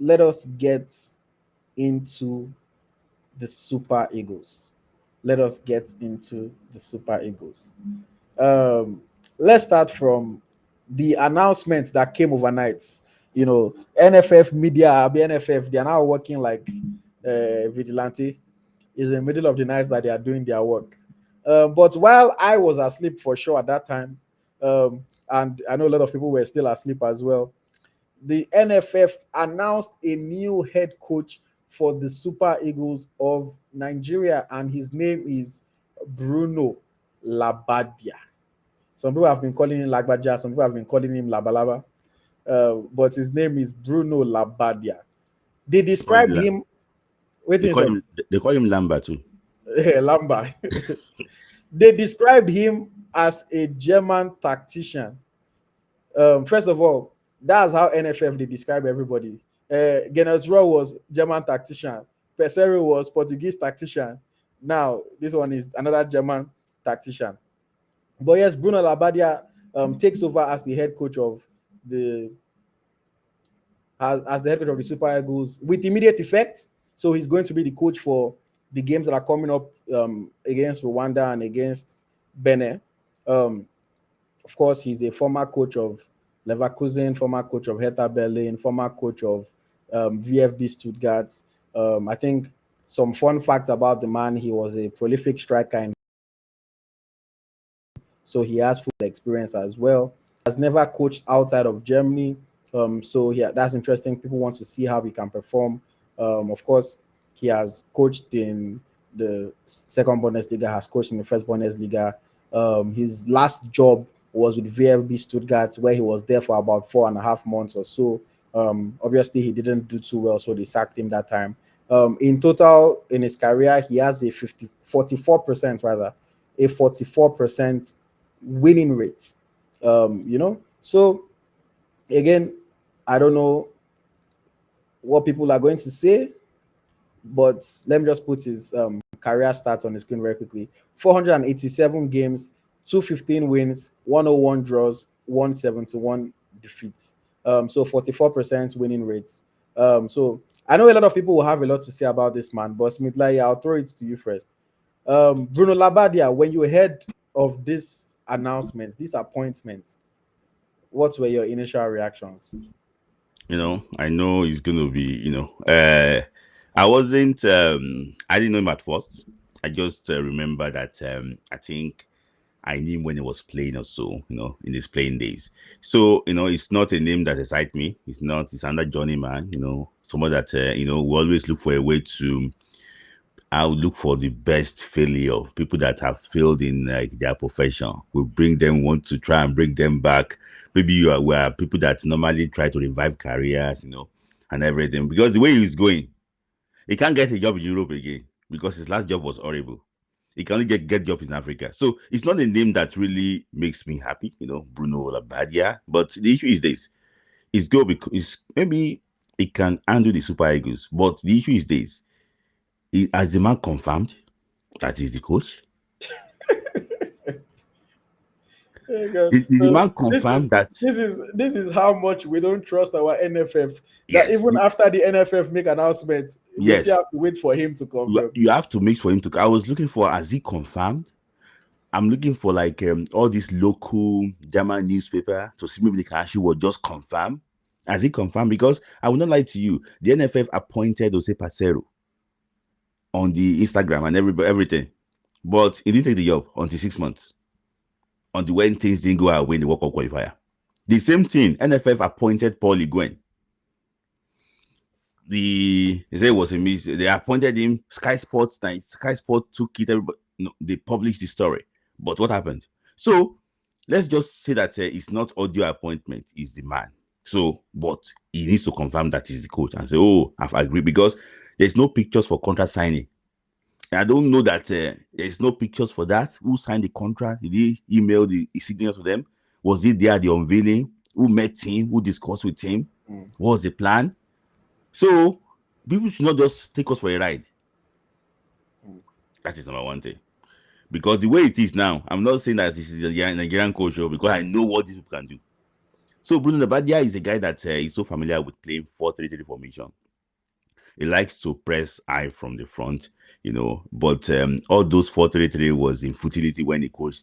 let us get into the Super Eagles. Let us get into the Super Eagles. Um, let's start from the announcement that came overnight. You know, NFF media, BNFF, they are now working like vigilante. It's in the middle of the night that they are doing their work. But while I was asleep for sure at that time, and I know a lot of people were still asleep as well, the NFF announced a new head coach for the Super Eagles of Nigeria, and his name is Bruno Labbadia. Some people have been calling him Labbadia, some people have been calling him Labalaba, but his name is Bruno Labbadia. They described him. They call him Lamba too. Lamba. They described him as a German tactician. First of all, that's how NFF they describe everybody. Genetro was German tactician. Pesero was Portuguese tactician. Now this one is another German tactician. But yes, Bruno Labbadia takes over as the head coach of the as the head coach of the Super Eagles with immediate effect. So he's going to be the coach for the games that are coming up against Rwanda and against Benin. Of course, he's a former coach of Leverkusen, former coach of Hertha Berlin, former coach of VfB Stuttgart. I think some fun facts about the man: he was a prolific striker, and so he has full experience as well. Has never coached outside of Germany, so yeah, that's interesting. People want to see how he can perform. Of course, he has coached in the second Bundesliga, has coached in the first Bundesliga. His last job was with VfB Stuttgart, where he was there for about 4.5 months or so. Obviously, he didn't do too well, so they sacked him that time. In total, in his career, he has a 44% rather, a 44% winning rate. So again, I don't know what people are going to say, but let me just put his career stats on the screen very quickly. 487 games, 215 wins, 101 draws, 171 defeats. So 44% winning rate. So I know a lot of people will have a lot to say about this man, but Smith Layi, I'll throw it to you first. Bruno Labbadia, when you heard of this announcement, this appointment, what were your initial reactions? I know it's going to be, I didn't know him at first. I just remember that I think I knew him when he was playing or so, in his playing days. So, it's not a name that excites me. It's another Johnny man, someone that, we always look for a way to, I would look for the best failure, people that have failed in their profession. We want to try and bring them back. Maybe we are people that normally try to revive careers, and everything. Because the way he's going, he can't get a job in Europe again because his last job was horrible. He can only get jobs in Africa. So it's not a name that really makes me happy, Bruno Labbadia. But the issue is this. It's good because maybe it can handle the Super Eagles. But the issue is this. Has the man confirmed that he's the coach? Did the man confirm that this is how much we don't trust our NFF? That yes, even after the NFF make announcement, we still have to wait for him to confirm. You have to wait for him to. I was looking for, has he confirmed? I'm looking for like all these local German newspaper to see maybe they can actually just confirm. Has he confirmed? Because I will not lie to you, the NFF appointed Jose Pacero on the Instagram and everything, but he didn't take the job until 6 months. Until when things didn't go our way in the World Cup qualifier. The same thing, NFF appointed Paul Higuain. They say it was a miss. They appointed him. Sky Sports took it. They published the story. But what happened? So let's just say that it's not audio appointment. It's the man. So, but he needs to confirm that he's the coach and say, "Oh, I've agreed," because there's no pictures for contract signing. I don't know that there's no pictures for that. Who signed the contract? Did he email the signature to them? Was it there at the unveiling? Who met him? Who discussed with him? What was the plan? So people should not just take us for a ride. That is number one thing. Because the way it is now, I'm not saying that this is a Nigerian culture because I know what these people can do. So Bruno Labbadia is a guy that is so familiar with playing 4-3-3 formation. He likes to press high from the front, But all those 4-3-3 was in futility when he coached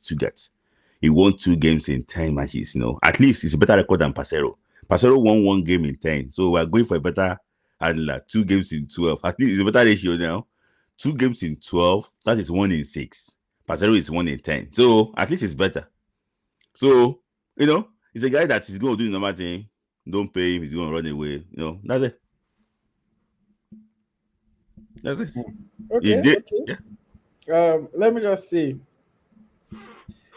Stuttgart. He won 2 games in 10 matches. At least it's a better record than Passero. Passero won 1 game in 10, so we're going for a better handler. 2 games in 12. At least it's a better ratio now. 2 games in 12. That is 1 in 6. Passero is 1 in 10. So at least it's better. So it's a guy that is going to do the normal thing. Don't pay him. He's going to run away. That's it. That's it. He Okay, did. okay. Yeah. Let me just say,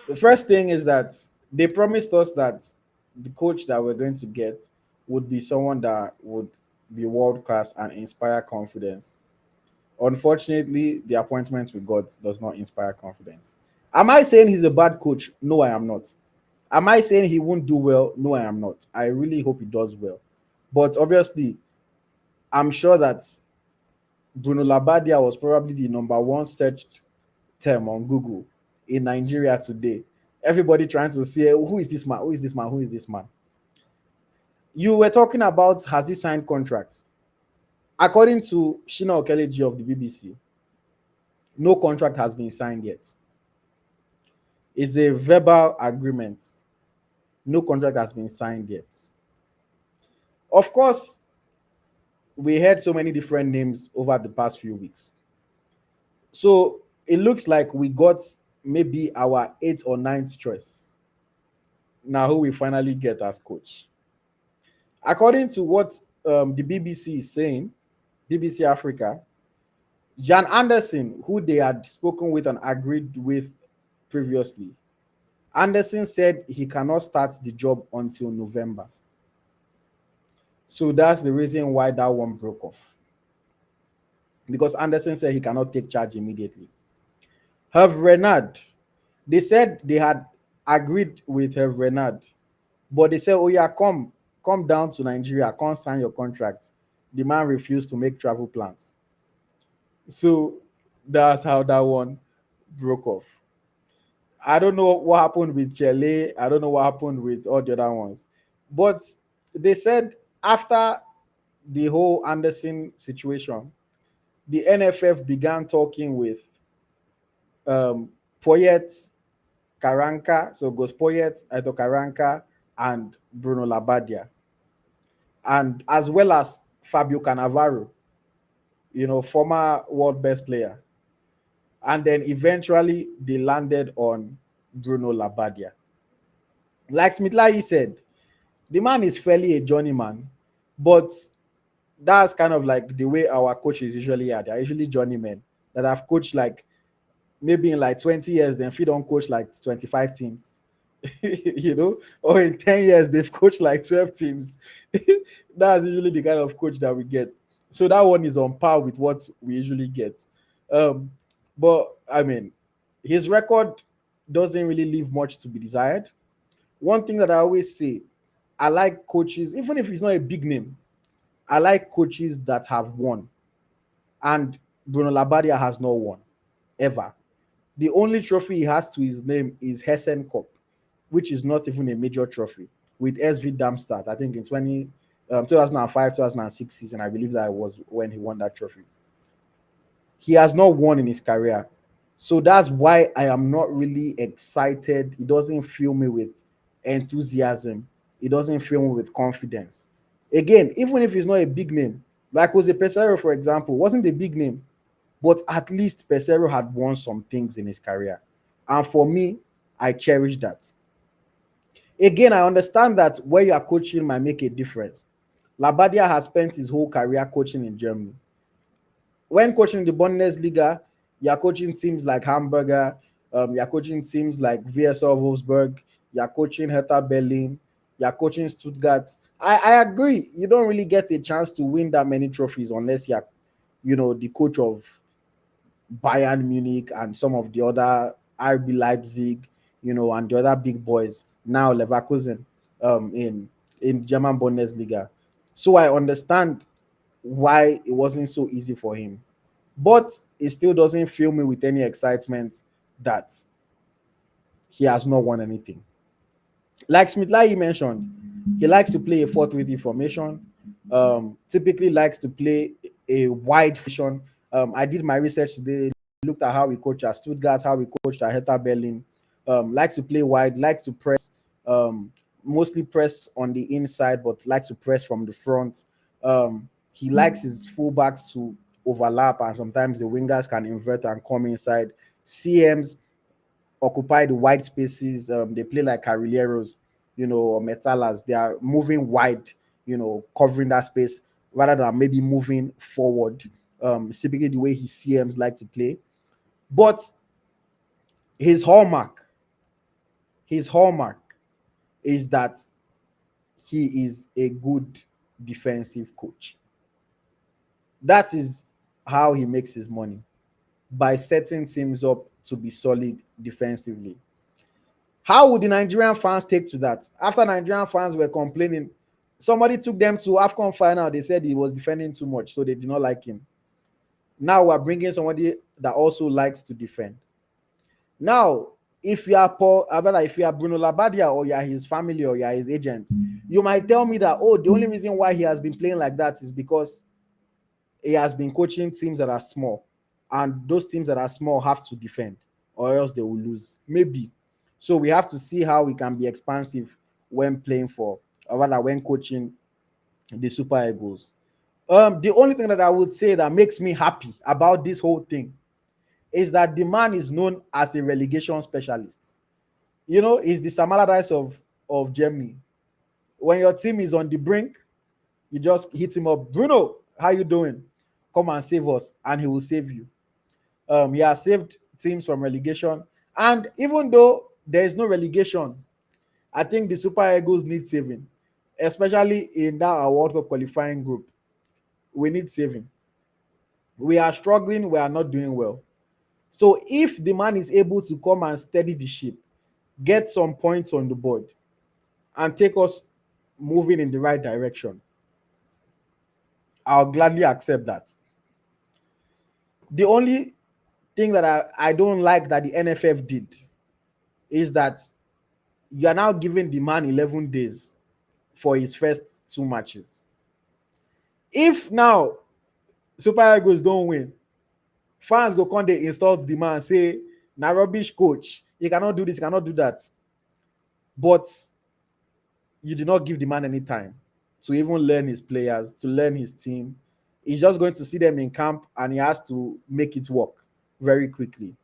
the first thing is that they promised us that the coach that we're going to get would be someone that would be world class and inspire confidence. Unfortunately, the appointment we got does not inspire confidence. Am I saying he's a bad coach? No, I am not. Am I saying he won't do well? No, I am not. I really hope he does well. But obviously, I'm sure that Bruno Labbadia was probably the number one searched term on Google in Nigeria today. Everybody trying to say, who is this man? Who is this man? Who is this man? You were talking about, has he signed contracts? According to Shina Okeleji of the BBC, no contract has been signed yet. It's a verbal agreement. No contract has been signed yet. Of course, we heard so many different names over the past few weeks. So it looks like we got maybe our eighth or ninth choice. Now, who we finally get as coach? According to what the BBC is saying, BBC Africa, Jan Anderson, who they had spoken with and agreed with previously, Anderson said he cannot start the job until November. So that's the reason why that one broke off. Because Anderson said he cannot take charge immediately. Herve Renard, they said they had agreed with Herve Renard, but they said, oh yeah, come down to Nigeria, come sign your contract. The man refused to make travel plans. So that's how that one broke off. I don't know what happened with Chile. I don't know what happened with all the other ones. But they said after the whole Anderson situation, the NFF began talking with Poyet Karanka, so Ghost Poyet, Eto Karanka, and Bruno Labbadia, and as well as Fabio Cannavaro, former world best player. And then eventually they landed on Bruno Labbadia. Like Smith Layi said, the man is fairly a journeyman, but that's kind of like the way our coaches usually are. They're usually journeymen that have coached like maybe in like 20 years, then feed on coach like 25 teams, or in 10 years, they've coached like 12 teams. That's usually the kind of coach that we get. So that one is on par with what we usually get. Um, but I mean, his record doesn't really leave much to be desired. One thing that I always say, I like coaches, even if he's not a big name, I like coaches that have won. And Bruno Labbadia has not won ever. The only trophy he has to his name is Hessen Cup, which is not even a major trophy, with SV Darmstadt, I think in 2005, 2006 season. I believe that was when he won that trophy. He has not won in his career. So that's why I am not really excited. It doesn't fill me with enthusiasm. It doesn't fill me with confidence. Again, even if he's not a big name, like Jose Pesaro, for example, wasn't a big name, but at least Pesaro had won some things in his career. And for me, I cherish that. Again, I understand that where you are coaching might make a difference. Labbadia has spent his whole career coaching in Germany. When coaching the Bundesliga, you're coaching teams like Hamburger, you're coaching teams like VSL Wolfsburg, you're coaching Hertha Berlin, you're coaching Stuttgart. I agree. You don't really get a chance to win that many trophies unless you're, the coach of Bayern Munich and some of the other RB Leipzig, and the other big boys, now Leverkusen, in German Bundesliga. So I understand why it wasn't so easy for him. But it still doesn't fill me with any excitement that he has not won anything. Like Smith Layi mentioned, he likes to play a 4-3-3 formation. Typically likes to play a wide formation. I did my research today, looked at how we coach at Stuttgart, how we coached at Hertha Berlin. Likes to play wide, likes to press, um, mostly press on the inside, but likes to press from the front. He likes his fullbacks to overlap, and sometimes the wingers can invert and come inside. CMs occupy the wide spaces. They play like carrileros, or metalas. They are moving wide, covering that space rather than maybe moving forward. Typically the way his CMs like to play. But his hallmark, his hallmark is that he is a good defensive coach. That is how he makes his money, by setting teams up to be solid defensively. How would the Nigerian fans take to that? After Nigerian fans were complaining, somebody took them to AFCON final. They said he was defending too much, so they did not like him. Now we're bringing somebody that also likes to defend. Now, if you are Paul, if you are Bruno Labbadia, or you are his family, or you are his agent, you might tell me that, oh, the only reason why he has been playing like that is because he has been coaching teams that are small, and those teams that are small have to defend, or else they will lose. Maybe. So we have to see how we can be expansive when playing for, or rather, when coaching the Super Eagles. The only thing that I would say that makes me happy about this whole thing is that the man is known as a relegation specialist. He's the Sam Allardyce of Germany. When your team is on the brink, you just hit him up. Bruno, how you doing? Come and save us, and he will save you. He has saved teams from relegation. And even though there is no relegation, I think the Super Eagles need saving, especially in that World Cup qualifying group. We need saving. We are struggling. We are not doing well. So if the man is able to come and steady the ship, get some points on the board, and take us moving in the right direction, I'll gladly accept that. The only thing that I don't like that the NFF did is that you are now giving the man 11 days for his first two matches. If now Super Eagles don't win, fans go come they insult the man, say, na rubbish coach, he cannot do this, he cannot do that. But you did not give the man any time to even learn his players, to learn his team. He's just going to see them in camp, and he has to make it work very quickly.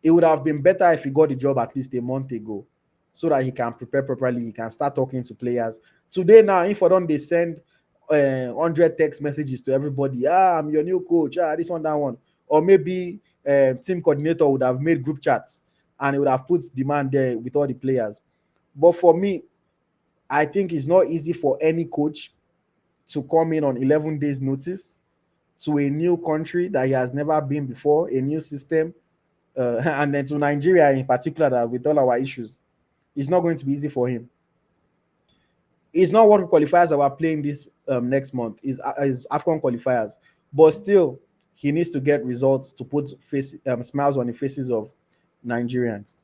It would have been better if he got the job at least a month ago, so that he can prepare properly. He can start talking to players. Today now, if I don't, they send 100 text messages to everybody. I'm your new coach. This one, that one. Or maybe team coordinator would have made group chats, and he would have put demand there with all the players. But for me, I think it's not easy for any coach to come in on 11 days notice to a new country that he has never been before, a new system, and then to Nigeria in particular, that with all our issues, it's not going to be easy for him. It's not World qualifiers that we're playing this next month. Is AFCON qualifiers, but still, he needs to get results to put smiles on the faces of Nigerians.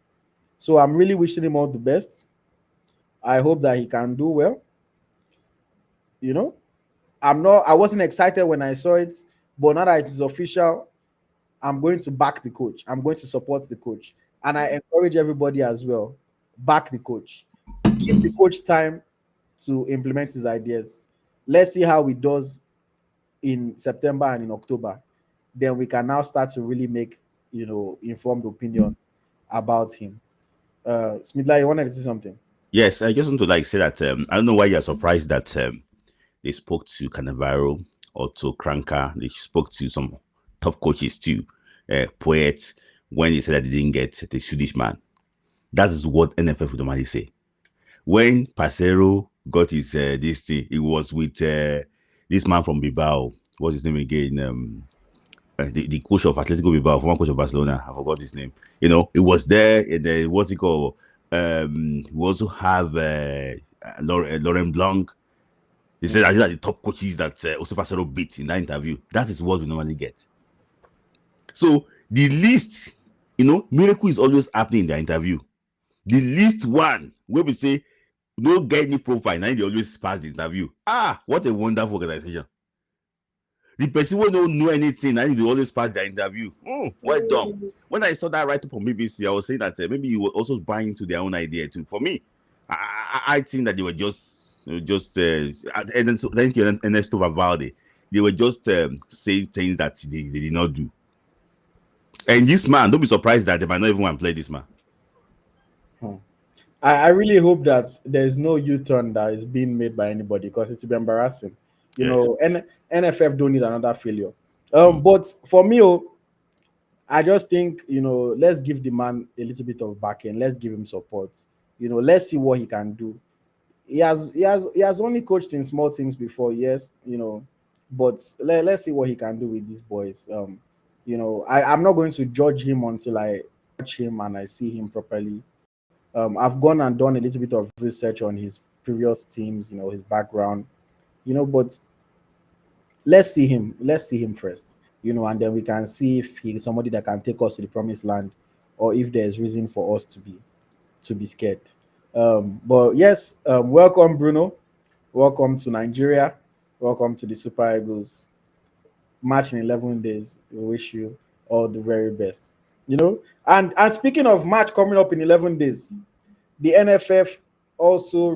So I'm really wishing him all the best. I hope that he can do well. You know, I wasn't excited when I saw it, but now that it is official, I'm going to back the coach. I'm going to support the coach. And I encourage everybody as well. Back the coach. Give the coach time to implement his ideas. Let's see how he does in September and in October. Then we can now start to really make, informed opinion about him. Smidla, you wanted to say something? Yes, I just want to say that I don't know why you're surprised that they spoke to Cannavaro or to Cranker. They spoke to some top coaches too, Poet, when they said that they didn't get the Swedish man. That is what NFF would normally say. When Pasero got his this thing, it was with this man from Bilbao. What's his name again? The coach of Atletico Bilbao, former coach of Barcelona. I forgot his name. It was there. What's it called? We also have Laurent Blanc. They said these are the top coaches that also Pasero beat in that interview. That is what we normally get. So the least, miracle is always happening in the interview. The least one where we say no get any profile, now they always pass the interview. Ah, what a wonderful organization. The person who don't know anything, and they always pass the interview. Well done. When I saw that write up on BBC, I was saying that maybe you were also buying into their own idea too. For me, I think that they were just and then so thank you Ernesto Valverde. They were just saying things that they did not do. And this man, don't be surprised that they might not even want to play this man. Hmm. I really hope that there's no U-turn that is being made by anybody because it's be embarrassing. You Yeah. know, NFF don't need another failure. Mm. But for me, I just think, let's give the man a little bit of backing. Let's give him support. Let's see what he can do. He has only coached in small teams before, yes, but let's see what he can do with these boys. I'm not going to judge him until I watch him and I see him properly. I've gone and done a little bit of research on his previous teams, his background, but let's see him first, and then we can see if he's somebody that can take us to the promised land, or if there's reason for us to be scared. But yes, welcome Bruno, welcome to Nigeria, welcome to the Super Eagles. Match in 11 days. We wish you all the very best. And speaking of match coming up in 11 days, the NFF also